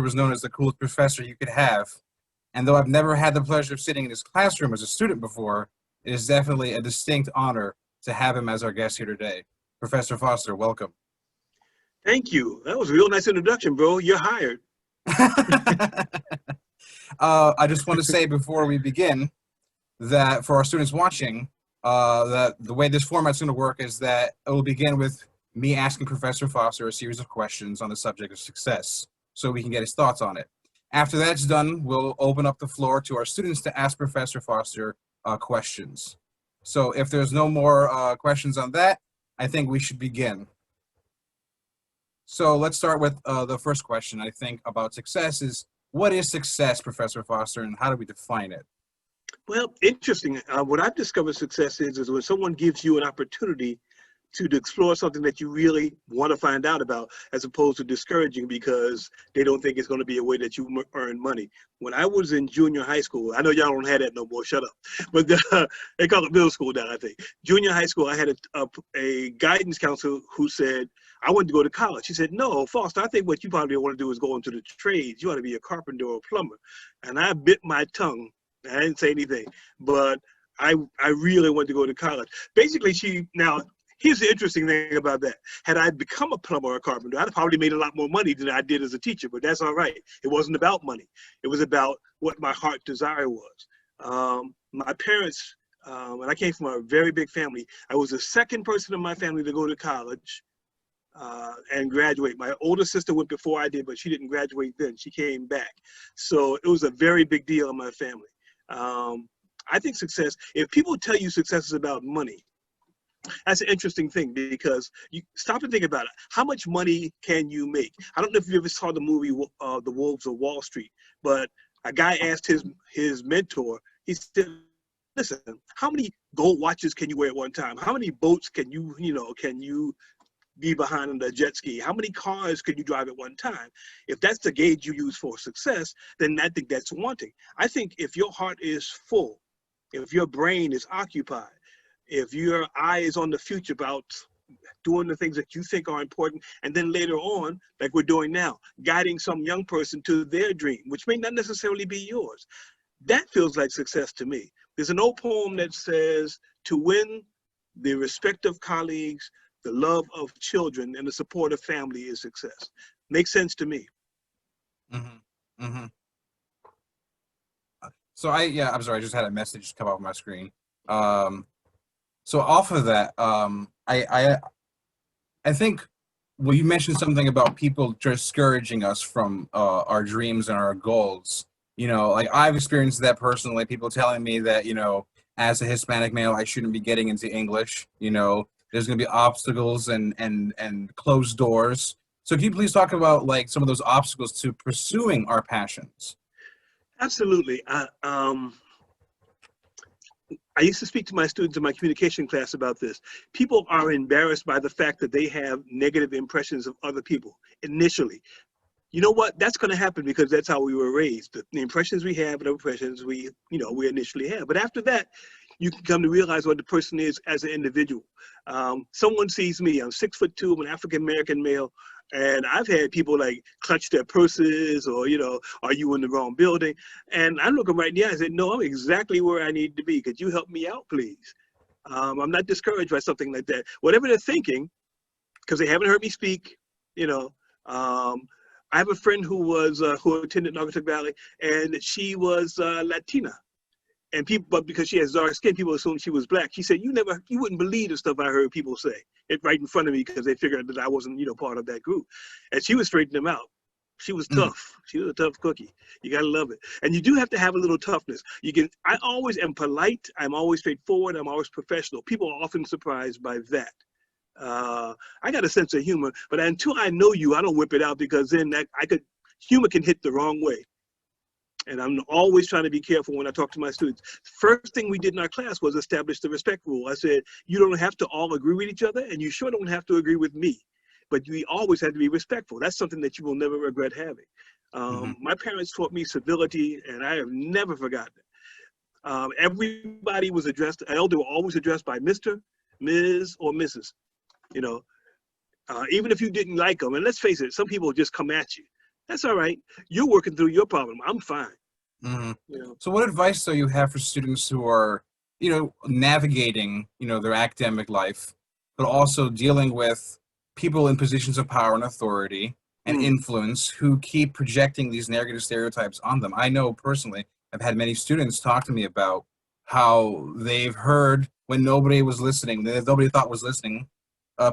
was known as the coolest professor you could have. And though I've never had the pleasure of sitting in his classroom as a student before, it is definitely a distinct honor to have him as our guest here today. Professor Foster, welcome. Thank you. That was a real nice introduction, bro. You're hired. I just want to say before we begin that for our students watching, that the way this format's going to work is that it will begin with me asking Professor Foster a series of questions on the subject of success so we can get his thoughts on it. After that's done, we'll open up the floor to our students to ask Professor Foster questions. So if there's no more questions on that, I think we should begin. So let's start with the first question, I think, about success is, what is success, Professor Foster, and how do we define it? Well, interesting. What I've discovered success is when someone gives you an opportunity to explore something that you really want to find out about, as opposed to discouraging because they don't think it's going to be a way that you earn money. When I was in junior high school, I know y'all don't have that no more, shut up, but they call it middle school now, I think. Junior high school, I had a guidance counselor who said, I wanted to go to college. She said, no, Foster, I think what you probably want to do is go into the trades. You ought to be a carpenter or a plumber. And I bit my tongue. I didn't say anything, but I really wanted to go to college. Basically, here's the interesting thing about that. Had I become a plumber or a carpenter, I'd probably made a lot more money than I did as a teacher, but that's all right. It wasn't about money. It was about what my heart desire was. My parents, and I came from a very big family. I was the second person in my family to go to college and graduate. My older sister went before I did, but she didn't graduate then. She came back. So it was a very big deal in my family. I think success, if people tell you success is about money, that's an interesting thing because you stop and think about it. How much money can you make? I don't know if you ever saw the movie The Wolves of Wall Street, but a guy asked his mentor, he said, listen, how many gold watches can you wear at one time? How many boats can you be behind on the jet ski? How many cars can you drive at one time? If that's the gauge you use for success, then I think that's wanting. I think if your heart is full, if your brain is occupied, if your eye is on the future about doing the things that you think are important, and then later on, like we're doing now, guiding some young person to their dream, which may not necessarily be yours, that feels like success to me. There's an old poem that says, to win the respect of colleagues, the love of children, and the support of family is success. Makes sense to me. Mm-hmm. Mm-hmm. So I'm sorry, I just had a message come up on my screen. So off of that, I think, well, you mentioned something about people discouraging us from our dreams and our goals. Like I've experienced that personally. People telling me that, as a Hispanic male, I shouldn't be getting into English. There's going to be obstacles and closed doors. So can you please talk about like some of those obstacles to pursuing our passions? Absolutely. I used to speak to my students in my communication class about this. People are embarrassed by the fact that they have negative impressions of other people initially. You know what? That's going to happen because that's how we were raised. The impressions we have and the impressions we initially have. But after that, you can come to realize what the person is as an individual. Someone sees me, I'm 6'2", I'm an African-American male, and I've had people like clutch their purses or, are you in the wrong building? And I look them right in the eye and say, no, I'm exactly where I need to be. Could you help me out, please? I'm not discouraged by something like that. Whatever they're thinking, because they haven't heard me speak, I have a friend who attended Naugatuck Valley, and she was Latina. And but because she has dark skin, people assumed she was black. She said, you wouldn't believe the stuff I heard people say it right in front of me because they figured that I wasn't, part of that group. And she was straightening them out. She was tough. She was a tough cookie. You gotta love it. And you do have to have a little toughness. I always am polite. I'm always straightforward. I'm always professional. People are often surprised by that. I got a sense of humor, but until I know you, I don't whip it out because then humor can hit the wrong way. And I'm always trying to be careful when I talk to my students. First thing we did in our class was establish the respect rule. I said, you don't have to all agree with each other, and you sure don't have to agree with me, but we always have to be respectful. That's something that you will never regret having. My parents taught me civility, and I have never forgotten it. Everybody was addressed, elder were always addressed by Mr., Ms., or Mrs., even if you didn't like them. And let's face it, some people just come at you. That's all right. You're working through your problem. I'm fine. Mhm. You know. So what advice do you have for students who are, navigating, their academic life, but also dealing with people in positions of power and authority and Mm. influence who keep projecting these negative stereotypes on them? I know personally, I've had many students talk to me about how they've heard when nobody was listening, that nobody thought was listening,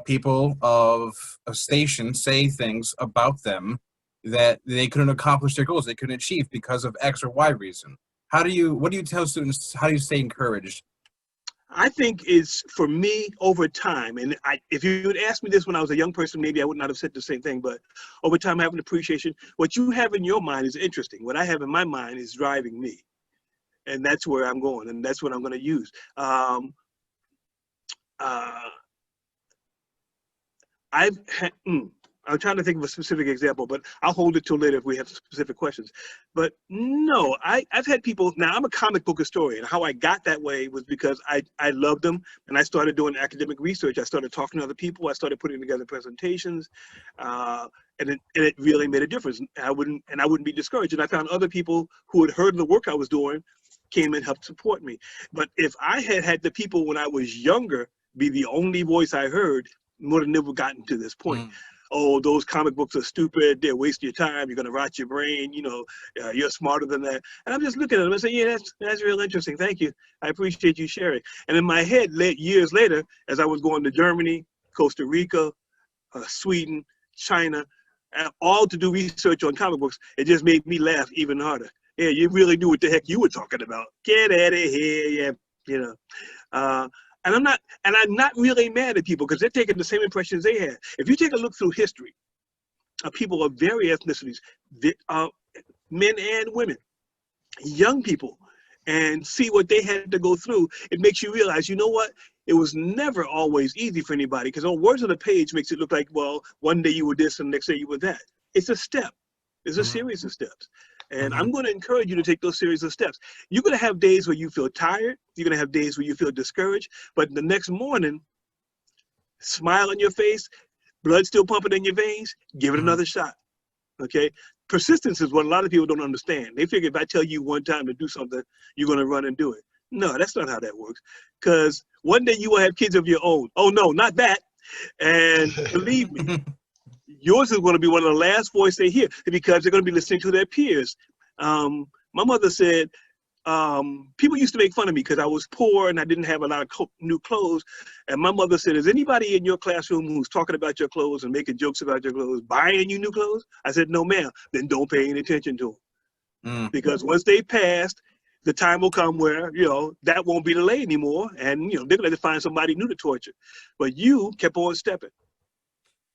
people of a station say things about them that they couldn't accomplish their goals, they couldn't achieve because of X or Y reason. What do you tell students? How do you stay encouraged? I think it's for me over time, and if you had asked me this when I was a young person, maybe I would not have said the same thing. But over time, having appreciation, what you have in your mind is interesting. What I have in my mind is driving me, and that's where I'm going, and that's what I'm going to use. Uh, I've had, I'm trying to think of a specific example, but I'll hold it till later if we have specific questions. But no, I've had people, now I'm a comic book historian. How I got that way was because I loved them and I started doing academic research. I started talking to other people. I started putting together presentations, and it really made a difference. I wouldn't be discouraged. And I found other people who had heard the work I was doing came and helped support me. But if I had had the people when I was younger be the only voice I heard, would have never gotten to this point. Mm. Oh, those comic books are stupid. They're wasting your time. You're going to rot your brain. You're smarter than that. And I'm just looking at them and saying, yeah, that's real interesting. Thank you. I appreciate you sharing. And in my head, years later, as I was going to Germany, Costa Rica, Sweden, China, all to do research on comic books, it just made me laugh even harder. Yeah, you really knew what the heck you were talking about. Get out of here, yeah, and I'm not really mad at people because they're taking the same impressions they had. If you take a look through history of people of various ethnicities, men and women, young people, and see what they had to go through, it makes you realize, you know what? It was never always easy for anybody because on words on the page makes it look like, well, one day you were this and the next day you were that. It's a step. It's a series of steps. And I'm going to encourage you to take those series of steps. You're going to have days where you feel tired. You're going to have days where you feel discouraged. But the next morning, smile on your face, blood still pumping in your veins, give it another shot. Okay? Persistence is what a lot of people don't understand. They figure if I tell you one time to do something, you're going to run and do it. No, that's not how that works. Because one day you will have kids of your own. Oh, no, not that. And believe me, yours is going to be one of the last voices they hear because they're going to be listening to their peers. My mother said, people used to make fun of me because I was poor and I didn't have a lot of new clothes. And my mother said, is anybody in your classroom who's talking about your clothes and making jokes about your clothes buying you new clothes? I said, no, ma'am. Then don't pay any attention to them. Because once they passed, the time will come where, that won't be delay anymore. And, they're going to have to find somebody new to torture. But you kept on stepping.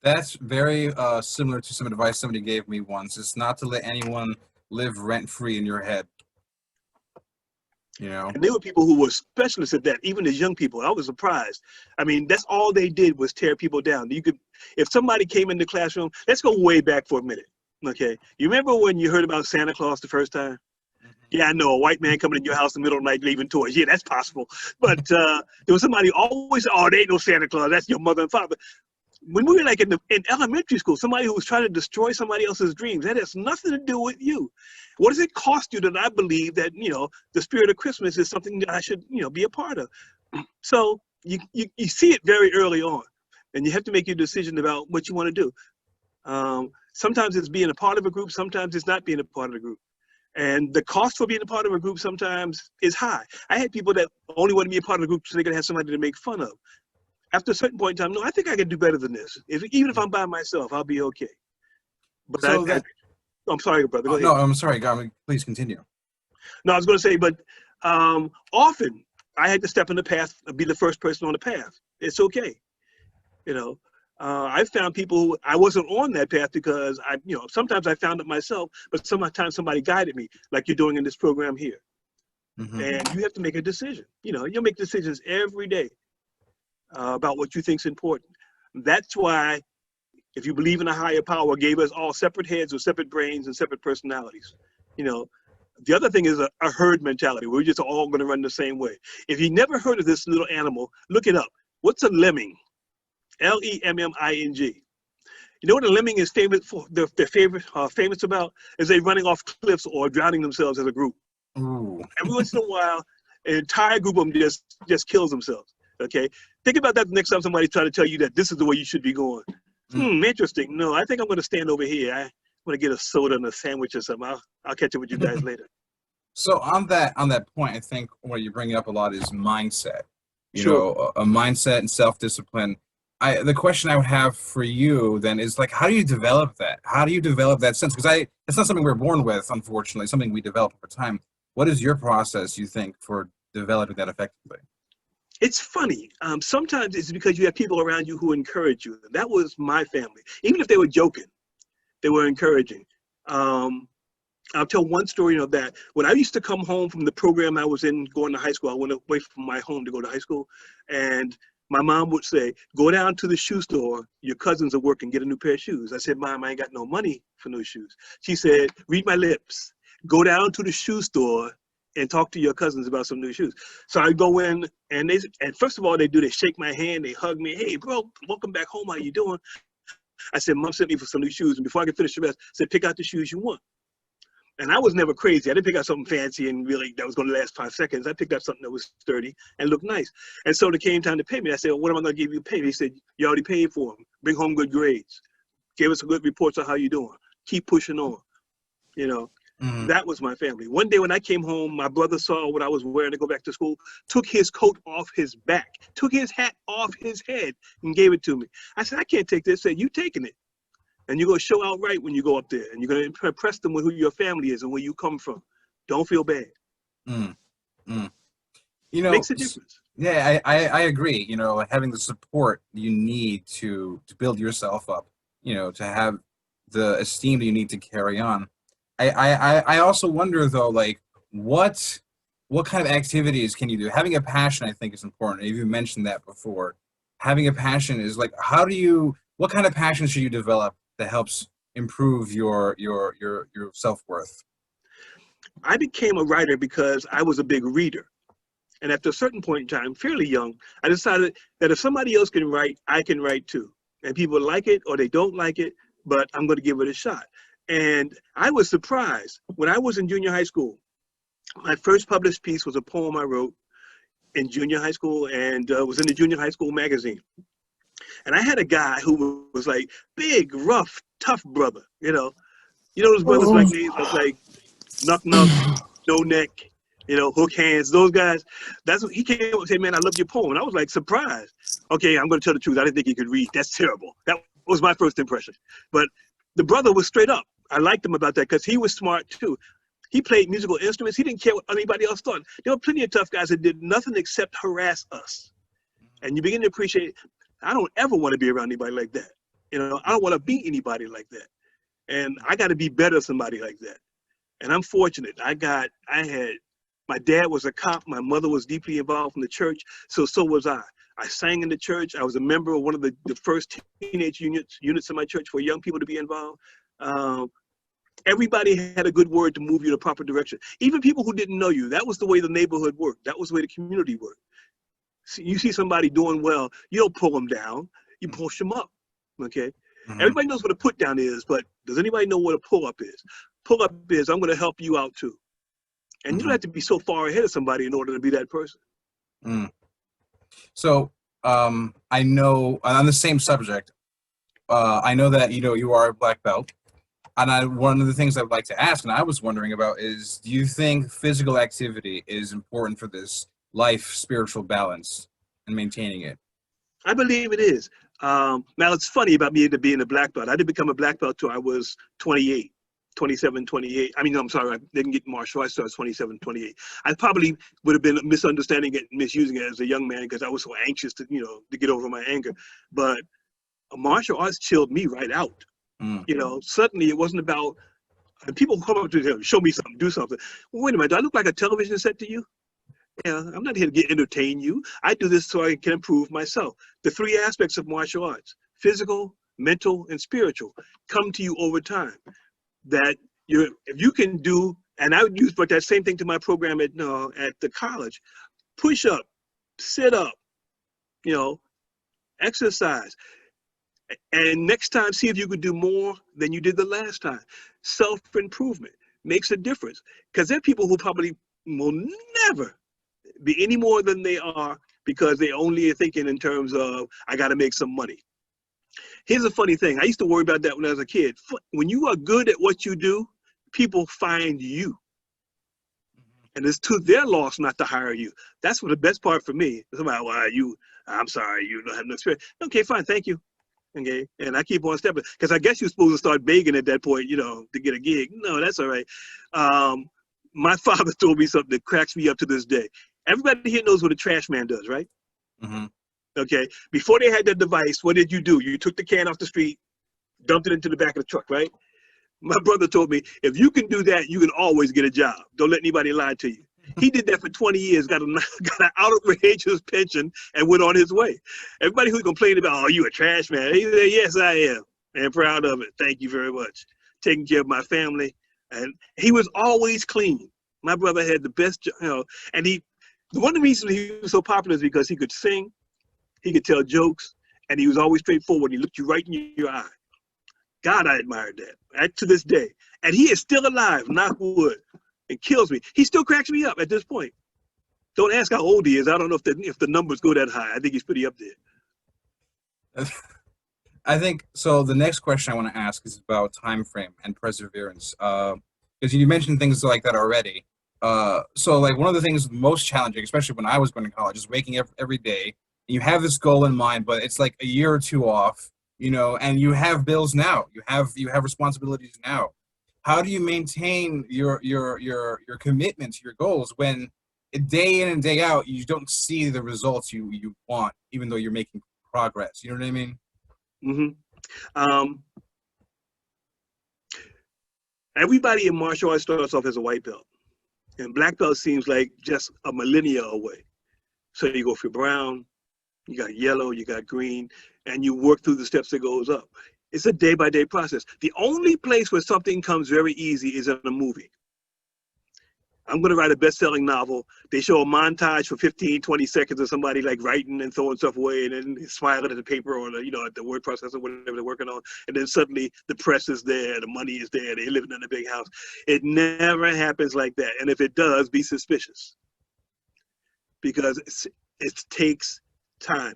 That's very similar to some advice somebody gave me once. It's not to let anyone live rent-free in your head. And there were people who were specialists at that, even as young people. I was surprised. I mean, that's all they did was tear people down. If somebody came in the classroom, let's go way back for a minute. Okay. You remember when you heard about Santa Claus the first time? Yeah, I know, a white man coming in your house in the middle of the night leaving toys. Yeah, that's possible. But there was somebody always, oh, there ain't no Santa Claus. That's your mother and father. When we were like in elementary school, somebody who was trying to destroy somebody else's dreams, that has nothing to do with you. What does it cost you that I believe that, the spirit of Christmas is something that I should, be a part of? So you see it very early on, and you have to make your decision about what you want to do. Sometimes it's being a part of a group. Sometimes it's not being a part of a group. And the cost for being a part of a group sometimes is high. I had people that only want to be a part of a group so they could have somebody to make fun of. After a certain point in time, no, I think I can do better than this. Even if I'm by myself, I'll be okay. But I'm sorry, brother. Go ahead. No, I'm sorry. Please continue. No, I was going to say, but often I had to step in the path and be the first person on the path. It's okay. I found people who I wasn't on that path because sometimes I found it myself, but sometimes somebody guided me, like you're doing in this program here. And you have to make a decision. You'll make decisions every day. About what you think is important. That's why, if you believe in a higher power, gave us all separate heads with separate brains and separate personalities. The other thing is a herd mentality. We're just all going to run the same way. If you never heard of this little animal, look it up. What's a lemming? Lemming. You know what a lemming is famous for? Their favorite famous about is they running off cliffs or drowning themselves as a group. Ooh. Every once in a while, an entire group of them just kills themselves. Okay, think about that the next time somebody try to tell you that this is the way you should be going. Mm. Interesting. No, I think I'm going to stand over here. I'm going to get a soda and a sandwich or something. I'll catch up with you guys later. So on that point, I think what you're bringing up a lot is mindset. You Sure. know, a mindset and self-discipline. The question I would have for you then is like, how do you develop that? How do you develop that sense? Because it's not something we're born with, unfortunately. It's something we develop over time. What is your process, you think, for developing that effectively? It's funny. Sometimes it's because you have people around you who encourage you. That was my family. Even if they were joking, they were encouraging. I'll tell one story of that. When I used to come home from the program I was in going to high school, I went away from my home to go to high school, and my mom would say, go down to the shoe store, your cousins are working, get a new pair of shoes. I said, Mom, I ain't got no money for new shoes. She said, read my lips. Go down to the shoe store and talk to your cousins about some new shoes. So I go in, and first of all, they shake my hand, they hug me. Hey, bro, welcome back home, how you doing? I said, Mom sent me for some new shoes, and before I could finish the rest, I said, pick out the shoes you want. And I was never crazy. I didn't pick out something fancy and really that was going to last 5 seconds. I picked out something that was sturdy and looked nice. And so it came time to pay me. I said, well, what am I going to give you pay? He said, you already paid for them. Bring home good grades. Give us a good reports on how you're doing. Keep pushing on. You know, that was my family. One day when I came home, my brother saw what I was wearing to go back to school, took his coat off his back, took his hat off his head and gave it to me. I said, I can't take this. He said, you taking it. And you're going to show out right when you go up there. And you're going to impress them with who your family is and where you come from. Don't feel bad. You know, Makes a difference. Yeah, I agree. You know, having the support you need to build yourself up, you know, to have the esteem that you need to carry on. I also wonder, though, like, what kind of activities can you do? Having a passion, I think, is important. You mentioned that before. Having a passion is like, what kind of passion should you develop that helps improve your self-worth? I became a writer because I was a big reader. And after a certain point in time, fairly young, I decided that if somebody else can write, I can write too. And people like it or they don't like it, but I'm going to give it a shot. And I was surprised when I was in junior high school. My first published piece was a poem I wrote in junior high school and was in the junior high school magazine. And I had a guy who was like big, rough, tough brother, you know those brothers like me, like Knuck Knuck, No Neck, Hook Hands, those guys. That's what he came up and said, man, I love your poem. And I was like surprised. Okay, I'm going to tell the truth. I didn't think he could read. That's terrible. That was my first impression. But the brother was straight up. I liked him about that because he was smart too. He played musical instruments. He didn't care what anybody else thought. There were plenty of tough guys that did nothing except harass us. And you begin to appreciate, I don't ever want to be around anybody like that. I don't want to be anybody like that. And I got to be better than somebody like that. And I'm fortunate. My dad was a cop. My mother was deeply involved in the church. So was I. I sang in the church. I was a member of one of the first teenage units in my church for young people to be involved. Everybody had a good word to move you in the proper direction. Even people who didn't know you. That was the way the neighborhood worked. That was the way the community worked. You see somebody doing well, you don't pull them down. You push them up. Okay. Everybody knows what a put down is, but does anybody know what a pull up is? Pull up is, I'm going to help you out too. And you don't have to be so far ahead of somebody in order to be that person. So I know on the same subject, I know that, you are a black belt. And one of the things I'd like to ask, and I was wondering about, is do you think physical activity is important for this life spiritual balance and maintaining it? I believe it is. Now, it's funny about me being a black belt. I didn't become a black belt till I was 28. 27, 28. I mean, I'm sorry, I didn't get martial arts until I was 27, 28. I probably would have been misunderstanding it, misusing it as a young man because I was so anxious to get over my anger. But martial arts chilled me right out. Suddenly it wasn't about people come up to you, show me something, do something. Well, wait a minute, do I look like a television set to you? Yeah, I'm not here to entertain you. I do this so I can improve myself. The three aspects of martial arts, physical, mental, and spiritual, come to you over time. That if you can do, and I would use but that same thing to my program at the college, push up, sit up, exercise. And next time, see if you could do more than you did the last time. Self-improvement makes a difference, because there are people who probably will never be any more than they are because they only are thinking in terms of, I got to make some money. Here's a funny thing. I used to worry about that when I was a kid. When you are good at what you do, people find you. And it's to their loss not to hire you. That's what the best part for me. Somebody, well, I'm sorry, you don't have no experience. Okay, fine, thank you. Okay, and I keep on stepping, because I guess you're supposed to start begging at that point, to get a gig. No, that's all right. My father told me something that cracks me up to this day. Everybody here knows what a trash man does, right? Mm-hmm. Okay, before they had that device, what did you do? You took the can off the street, dumped it into the back of the truck, right? My brother told me, if you can do that, you can always get a job. Don't let anybody lie to you. He did that for 20 years, got an outrageous pension, and went on his way. Everybody who complained about, oh, you a trash man, he said, yes, I am, and proud of it. Thank you very much. Taking care of my family. And he was always clean. My brother had the best, and one of the reasons he was so popular is because he could sing, he could tell jokes, and he was always straightforward. He looked you right in your eye. God, I admired that to this day. And he is still alive, knock wood. It kills me. He still cracks me up at this point. Don't ask how old he is. I don't know if the numbers go that high. I think he's pretty up there. I think so. The next question I want to ask is about time frame and perseverance, because you mentioned things like that already. So like one of the things most challenging, especially when I was going to college, is waking up every day. And you have this goal in mind, but it's like a year or two off. And you have bills now. You have responsibilities now. How do you maintain your commitment to your goals when day in and day out you don't see the results you want, even though you're making progress? You know what I mean? Mm-hmm. Everybody in martial arts starts off as a white belt, and black belt seems like just a millennia away. So you go for brown, you got yellow, you got green, and you work through the steps that goes up. It's a day-by-day process. The only place where something comes very easy is in a movie. I'm going to write a best-selling novel. They show a montage for 15, 20 seconds of somebody like writing and throwing stuff away and then smiling at the paper or at the word processor, whatever they're working on. And then suddenly the press is there, the money is there, they're living in a big house. It never happens like that. And if it does, be suspicious, because it takes time.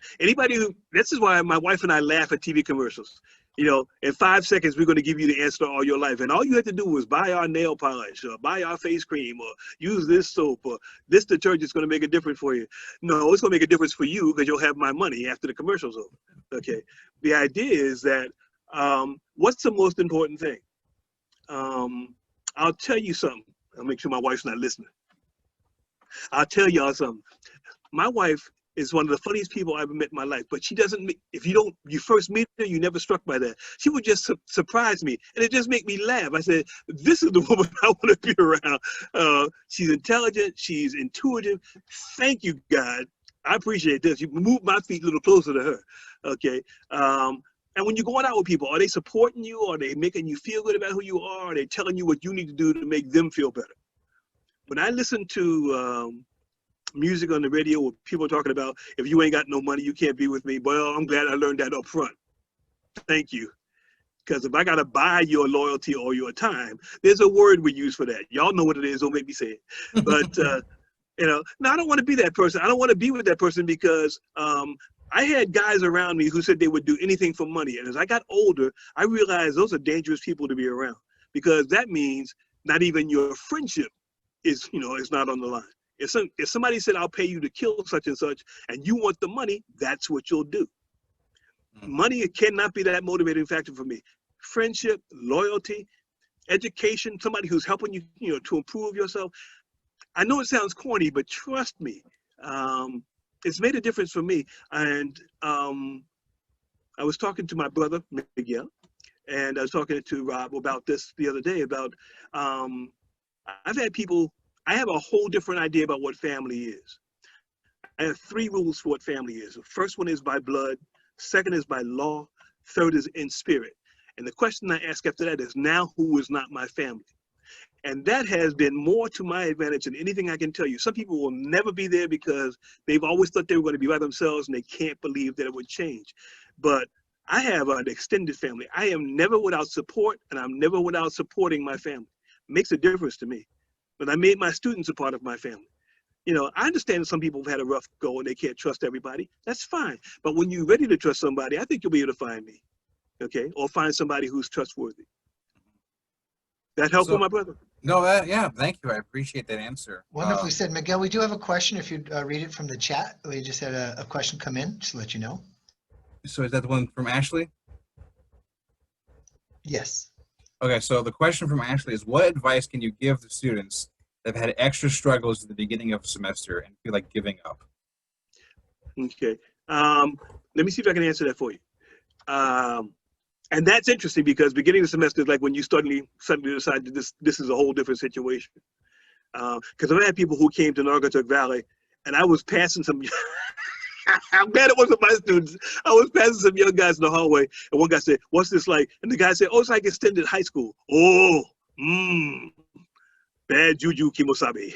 This is why my wife and I laugh at TV commercials. In 5 seconds, we're going to give you the answer to all your life. And all you have to do is buy our nail polish or buy our face cream or use this soap or this detergent is going to make a difference for you. No, it's going to make a difference for you because you'll have my money after the commercial's over. Okay. The idea is that what's the most important thing? I'll tell you something. I'll make sure my wife's not listening. I'll tell y'all something. My wife is one of the funniest people I've ever met in my life, but she doesn't, if you first meet her, you're never struck by that. She would just surprise me, and it just make me laugh. I said, this is the woman I want to be around. She's intelligent, she's intuitive. Thank you, God. I appreciate this. You moved my feet a little closer to her, okay? And when you're going out with people, are they supporting you? Are they making you feel good about who you are? Are they telling you what you need to do to make them feel better? When I listen to music on the radio where people are talking about, if you ain't got no money, you can't be with me. Well, I'm glad I learned that up front. Thank you. Because if I got to buy your loyalty or your time, there's a word we use for that. Y'all know what it is. Don't make me say it. But, no, I don't want to be that person. I don't want to be with that person because I had guys around me who said they would do anything for money. And as I got older, I realized those are dangerous people to be around, because that means not even your friendship is not on the line. If somebody said, I'll pay you to kill such and such, and you want the money, that's what you'll do. Money cannot be that motivating factor for me. Friendship, loyalty, education, somebody who's helping you, to improve yourself. I know it sounds corny, but trust me, it's made a difference for me. And I was talking to my brother, Miguel, and I was talking to Rob about this the other day about, I've had people, I have a whole different idea about what family is. I have 3 rules for what family is. The first one is by blood, second is by law, third is in spirit. And the question I ask after that is, now who is not my family? And that has been more to my advantage than anything I can tell you. Some people will never be there because they've always thought they were going to be by themselves and they can't believe that it would change. But I have an extended family. I am never without support, and I'm never without supporting my family. It makes a difference to me. But I made my students a part of my family. You know, I understand that some people have had a rough go and they can't trust everybody. That's fine. But when you're ready to trust somebody, I think you'll be able to find me, okay? Or find somebody who's trustworthy. That helpful, So, my brother? no, yeah, thank you. I appreciate that answer. Wonderfully said. Miguel, we do have a question. If you'd read it from the chat. We just had a question come in, just to let you know. So is that the one from Ashley? Yes. Okay, so the question from Ashley is, what advice can you give the students that have had extra struggles at the beginning of a semester and feel like giving up? Okay. Let me see if I can answer that for you. And that's interesting because beginning of the semester is like when you suddenly decide that this is a whole different situation. Because I've had people who came to Naugatuck Valley and I was passing some, I'm glad it wasn't my students. I was passing some young guys in the hallway and one guy said, "What's this like?" And the guy said, "Oh, it's like extended high school." Oh, bad juju, Kimosabe.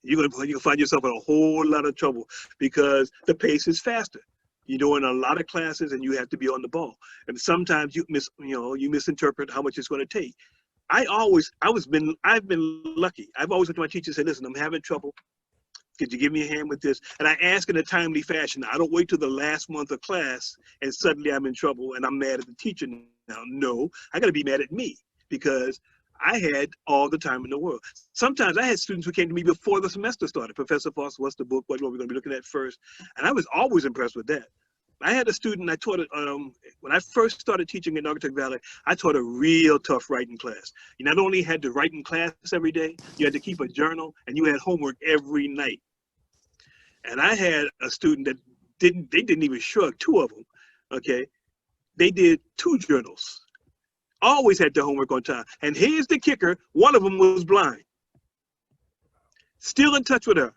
You're gonna find yourself in a whole lot of trouble because the pace is faster. You're doing a lot of classes and you have to be on the ball. And sometimes you misinterpret how much it's going to take. I've been lucky. I've always went to my teacher and said, "Listen, I'm having trouble. Could you give me a hand with this?" And I ask in a timely fashion. I don't wait till the last month of class and suddenly I'm in trouble and I'm mad at the teacher now. No, I got to be mad at me because I had all the time in the world. Sometimes I had students who came to me before the semester started. "Professor Foster, what's the book? What are we going to be looking at first?" And I was always impressed with that. I had a student, I taught it, when I first started teaching in Naugatuck Valley, I taught a real tough writing class. You not only had to write in class every day, you had to keep a journal, and you had homework every night. And I had a student that didn't even shrug, two of them, okay? They did 2 journals, always had their homework on time. And here's the kicker, one of them was blind. Still in touch with her,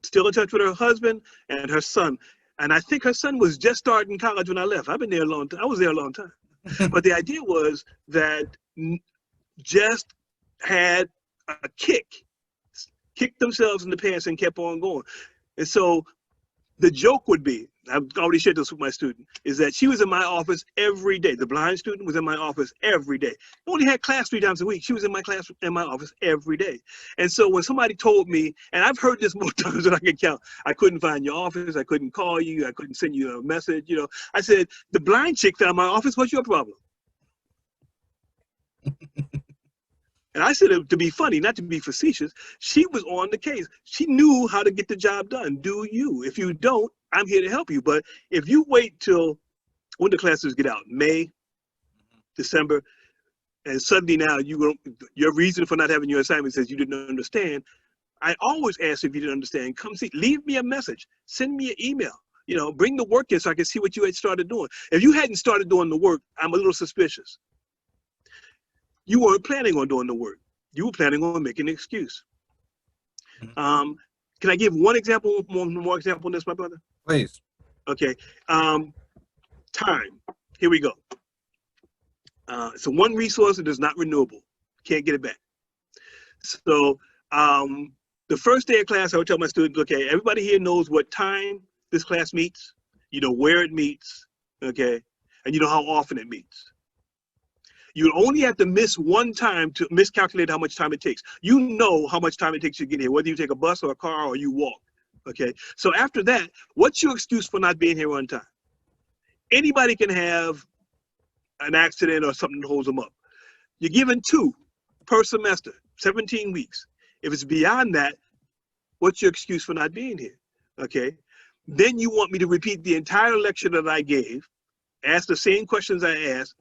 still in touch with her husband and her son. And I think her son was just starting college when I left. I've been there a long time. I was there a long time. But the idea was that just had a kicked themselves in the pants and kept on going. And so the joke would be, I've already shared this with my student, is that she was in my office every day. The blind student was in my office every day. I only had class 3 times a week. She was in my class, in my office every day. And so when somebody told me, and I've heard this more times than I can count, "I couldn't find your office, I couldn't call you, I couldn't send you a message," you know, I said, "The blind chick found my office, what's your problem?" And I said it to be funny, not to be facetious. She was on the case. She knew how to get the job done. Do you? If you don't, I'm here to help you. But if you wait till when the classes get out, May, December, and suddenly now your reason for not having your assignment says you didn't understand. I always ask if you didn't understand, come see, leave me a message, send me an email. You know, bring the work in so I can see what you had started doing. If you hadn't started doing the work, I'm a little suspicious. You weren't planning on doing the work. You were planning on making an excuse. Can I give one example, more example on this, my brother? Please. Okay. Time. Here we go. So one resource that is not renewable. Can't get it back. So the first day of class, I would tell my students, okay, everybody here knows what time this class meets. You know where it meets, okay? And you know how often it meets. You only have to miss one time to miscalculate how much time it takes. You know how much time it takes to get here, whether you take a bus or a car or you walk, okay? So after that, what's your excuse for not being here on time? Anybody can have an accident or something that holds them up. You're given 2 per semester, 17 weeks. If it's beyond that, what's your excuse for not being here, okay? Then you want me to repeat the entire lecture that I gave, ask the same questions I asked,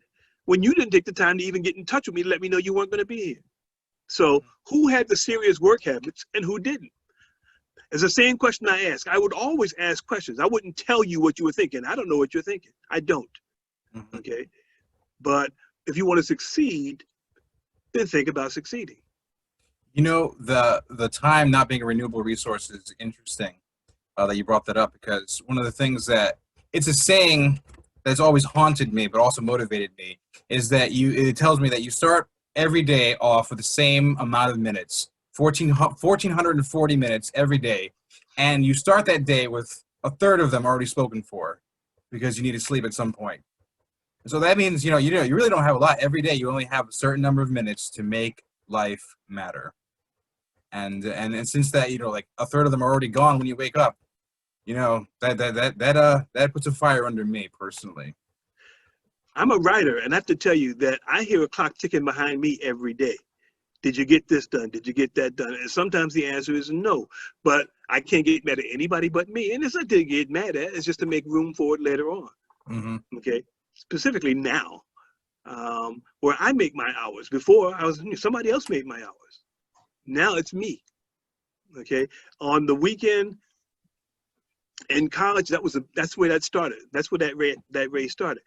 when you didn't take the time to even get in touch with me to let me know you weren't going to be here. So who had the serious work habits and who didn't? It's the same question I ask. I would always ask questions. I wouldn't tell you what you were thinking. I don't know what you're thinking. I don't, okay? But if you want to succeed, then think about succeeding. You know, the time not being a renewable resource is interesting that you brought that up, because one of the things that, it's a saying that's always haunted me but also motivated me, is that it tells me that you start every day off with the same amount of minutes, 1,440 minutes every day, and you start that day with a third of them already spoken for because you need to sleep at some point. So that means, you really don't have a lot every day. You only have a certain number of minutes to make life matter. And since that, like a third of them are already gone when you wake up, that puts a fire under me personally. I'm a writer, and I have to tell you that I hear a clock ticking behind me every day. Did you get this done? Did you get that done? And sometimes the answer is no, but I can't get mad at anybody but me. And it's not to get mad at, it's just to make room for it later on. Mm-hmm. Okay. Specifically now, where I make my hours. Before somebody else made my hours. Now it's me. Okay. On the weekend in college, that's where that started. That's where that race started.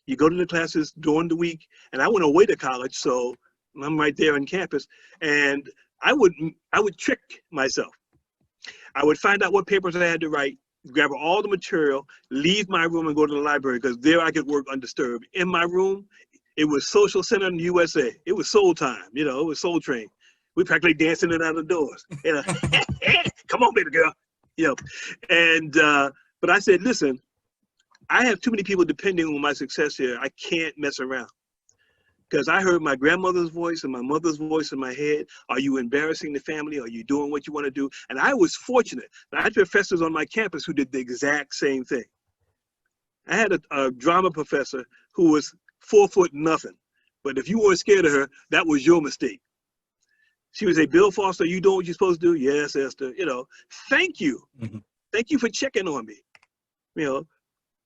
You go to the classes during the week, and I went away to college, so I'm right there on campus, and I would trick myself. I would find out what papers I had to write, grab all the material, leave my room and go to the library, because there I could work undisturbed. In my room, it was Social Center in the USA. It was Soul Time, it was Soul Train. We practically dancing in and out of the doors. Come on, baby girl. And but I said, listen, I have too many people depending on my success here. I can't mess around. Because I heard my grandmother's voice and my mother's voice in my head. Are you embarrassing the family? Are you doing what you want to do? And I was fortunate. I had professors on my campus who did the exact same thing. I had a drama professor who was 4 foot nothing. But if you weren't scared of her, that was your mistake. She would say, Bill Foster, you doing what you're supposed to do? Yes, Esther. Thank you. Mm-hmm. Thank you for checking on me.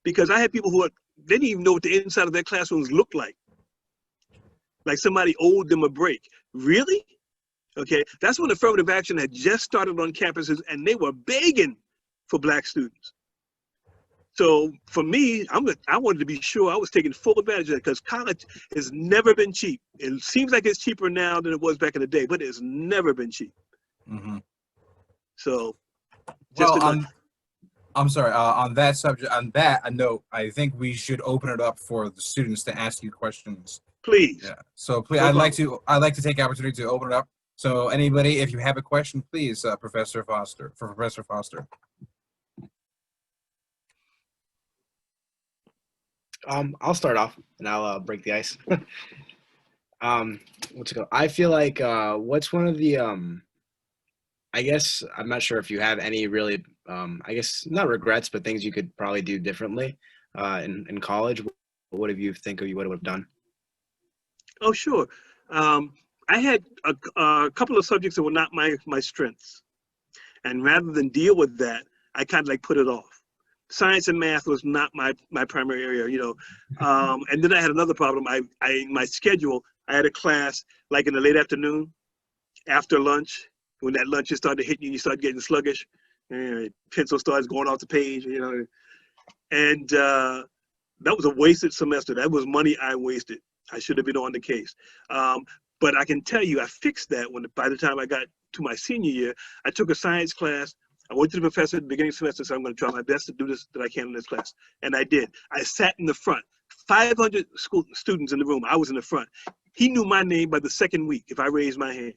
Because I had people who they didn't even know what the inside of their classrooms looked like. Like somebody owed them a break. Really? Okay, that's when affirmative action had just started on campuses, and they were begging for Black students. So for me, I wanted to be sure I was taking full advantage of it, because college has never been cheap. It seems like it's cheaper now than it was back in the day, but it's never been cheap. Mm-hmm. So, well, I'm sorry. On that subject, on that note, I think we should open it up for the students to ask you questions. Please. Yeah. So please, No I'd like to take the opportunity to open it up. So anybody, if you have a question, please, Professor Foster. I'll start off and I'll break the ice. What's it called? I feel like what's one of the I guess I'm not sure if you have any really I guess not regrets, but things you could probably do differently in college. What have you think of you would have done? Oh, sure. I had a couple of subjects that were not my strengths. And rather than deal with that, I kind of like put it off. Science and math was not my primary area, and then I had another problem. My schedule, I had a class like in the late afternoon, after lunch, when that lunch just started hitting you, you start getting sluggish, and pencil starts going off the page, and that was a wasted semester. That was money I wasted. I should have been on the case. But I can tell you, I fixed that by the time I got to my senior year. I took a science class. I went to the professor at the beginning of the semester, so I'm going to try my best to do this that I can in this class. And I did. I sat in the front. 500 students in the room. I was in the front. He knew my name by the second week if I raised my hand.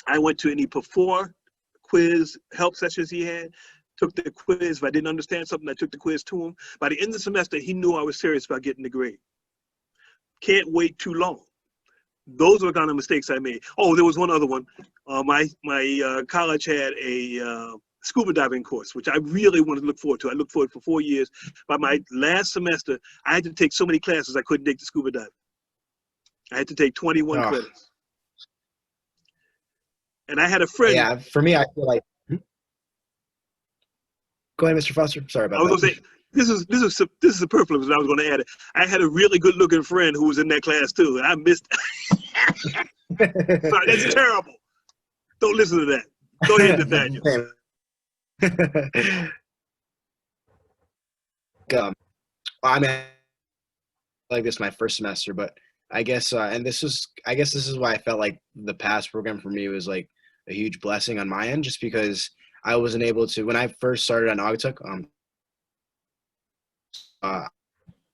I went to any before quiz help sessions he had, took the quiz. If I didn't understand something, I took the quiz to him. By the end of the semester, he knew I was serious about getting the grade. Can't wait too long. Those were the kind of mistakes I made. Oh, there was one other one. My college had a scuba diving course, which I really wanted to look forward to. I looked forward for 4 years. By my last semester, I had to take so many classes I couldn't take the scuba diving. I had to take 21 credits. And I had a friend. Yeah, for me, I feel like. Go ahead, Mr. Foster. Sorry about that. I was going to say, this is superfluous, and I was going to add it. I had a really good-looking friend who was in that class too, and I missed. Sorry, that's terrible. Don't listen to that. Go ahead, Nathaniel. I mean, like this my first semester, but I guess this is why I felt like the PASS program for me was like a huge blessing on my end, just because I wasn't able to, when I first started on August,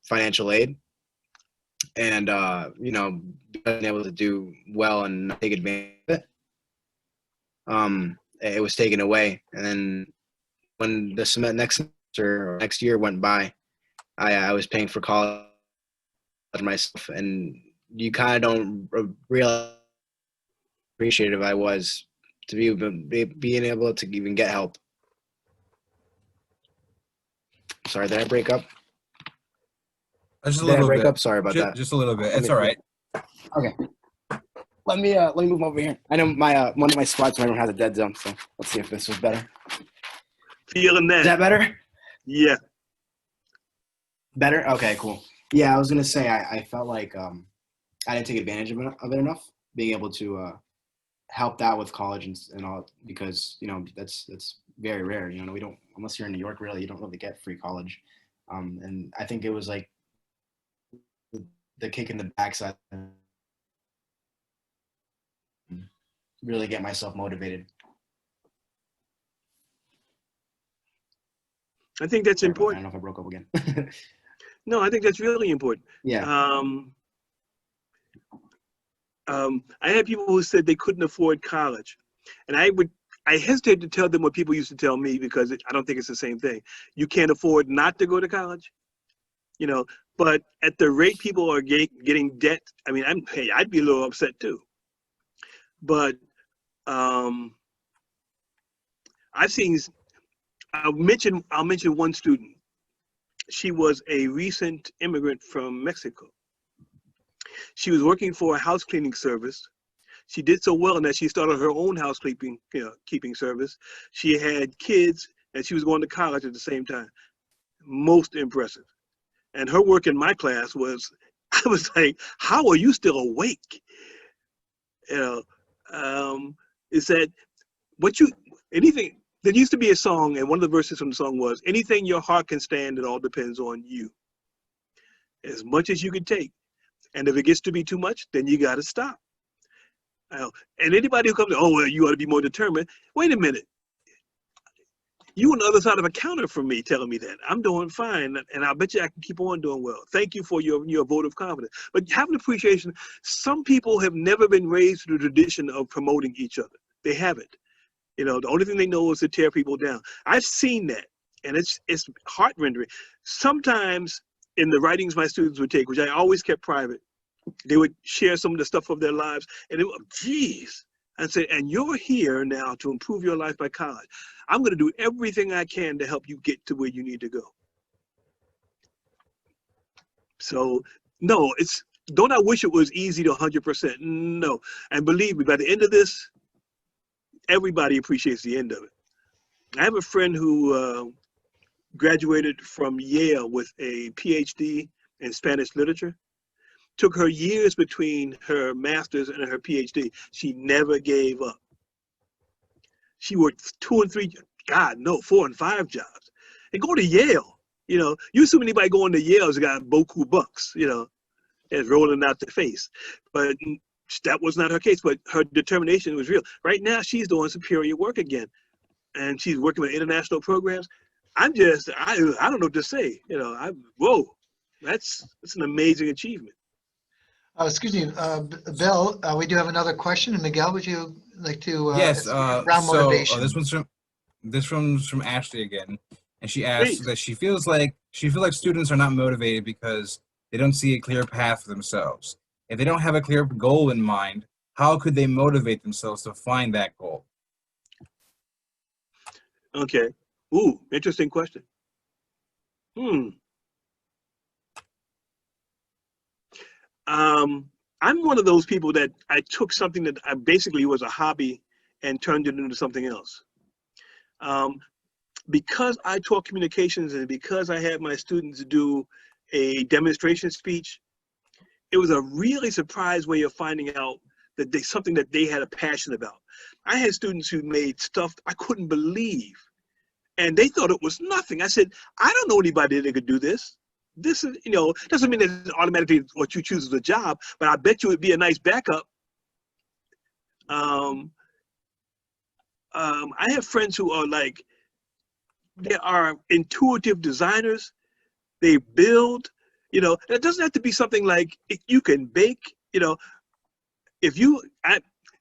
financial aid, and being able to do well and not take advantage of it. It was taken away, and then when the next semester or next year went by, I was paying for college myself, and you kind of don't realize how appreciative I was to being able to even get help. Sorry, did I break up? Just a Did I little break bit. up? Sorry about that. Just a little bit. Let It's me- all right. Okay. Let me move over here. I know my one of my spots in my room has a dead zone, so let's see if this was better. Feeling Is that that. better? Yeah. Better? Okay, cool. Yeah, I was gonna say I felt like I didn't take advantage of it enough, being able to help out with college and all, because that's very rare. We don't, unless you're in New York, really, you don't really get free college. And I think it was like the kick in the backside, really get myself motivated. I think that's Sorry about that. I important. don't know if I broke up again. No, I think that's really important. Yeah. I had people who said they couldn't afford college, and I hesitate to tell them what people used to tell me, because I don't think it's the same thing. You can't afford not to go to college, but at the rate people are getting debt, I mean, I'd be a little upset too. But I'll mention one student. She was a recent immigrant from Mexico. She was working for a house cleaning service. She did so well in that she started her own keeping service. She had kids, and she was going to college at the same time. Most impressive. And her work in my class was, I was like, how are you still awake? Is that anything, there used to be a song, and one of the verses from the song was, anything your heart can stand, it all depends on you. As much as you can take. And if it gets to be too much, then you got to stop. And anybody who comes, oh, well, you ought to be more determined. Wait a minute. You on the other side of a counter from me telling me that. I'm doing fine, and I bet you I can keep on doing well. Thank you for your vote of confidence. But have an appreciation. Some people have never been raised to the tradition of promoting each other. They haven't. The only thing they know is to tear people down. I've seen that, and it's heart-rending. Sometimes in the writings my students would take, which I always kept private, they would share some of the stuff of their lives, and it was, geez. I'd say, and you're here now to improve your life by college. I'm going to do everything I can to help you get to where you need to go. So, no, don't I wish it was easy to 100%? No. And believe me, by the end of this, everybody appreciates the end of it. I have a friend who graduated from Yale with a PhD in Spanish literature. Took her years between her master's and her PhD. She never gave up. She worked 2 and 3, 4 and 5 jobs. And go to Yale. You assume anybody going to Yale has got boku bucks, and rolling out the face. But that was not her case, but her determination was real. Right now, she's doing superior work again. And she's working with international programs. I don't know what to say. Whoa, that's an amazing achievement. Excuse me, Bill, we do have another question. And Miguel, would you like to? Yes. Around So motivation. this one's from Ashley again, and she asks Please. that she feels like students are not motivated because they don't see a clear path for themselves. If they don't have a clear goal in mind, how could they motivate themselves to find that goal? Okay. Ooh, interesting question. I'm one of those people that I took something that I basically was a hobby and turned it into something else. Because I taught communications and because I had my students do a demonstration speech, it was a really surprise way of finding out that something that they had a passion about. I had students who made stuff I couldn't believe, and they thought it was nothing. I said, I don't know anybody that could do this. This is, doesn't mean that automatically what you choose as a job, but I bet you it'd be a nice backup. I have friends who are they are intuitive designers. They build, and it doesn't have to be something like you can bake, if you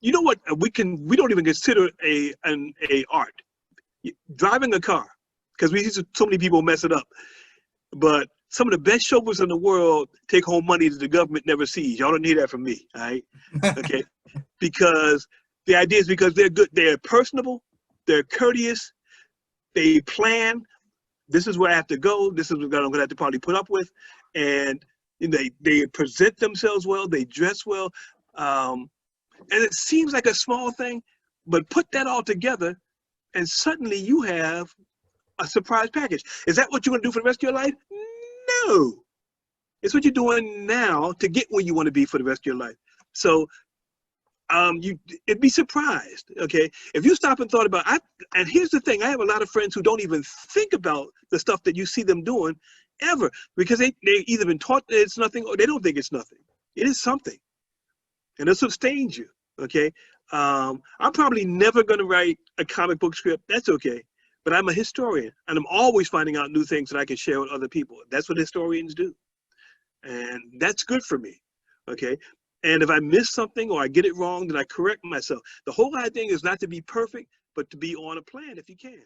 what, we don't even consider a art. Driving a car, because we see so many people mess it up. But some of the best chauffeurs in the world take home money that the government never sees. Y'all don't hear that from me, all right? Okay, because the idea is because they're good, they're personable, they're courteous, they plan. This is where I have to go. This is what I'm gonna have to probably put up with, and they present themselves well. They dress well, and it seems like a small thing, but put that all together, and suddenly you have a surprise package. Is that what you're gonna do for the rest of your life? No, it's what you're doing now to get where you want to be for the rest of your life. So it'd be surprised, okay, if you stop and thought about. And here's the thing: I have a lot of friends who don't even think about the stuff that you see them doing ever, because they either been taught that it's nothing, or they don't think it's nothing. It is something, and it sustains you. Okay, I'm probably never going to write a comic book script. That's okay, but I'm a historian, and I'm always finding out new things that I can share with other people. That's what historians do, and that's good for me. Okay. And if I miss something or I get it wrong, then I correct myself. The whole idea is not to be perfect, but to be on a plan if you can.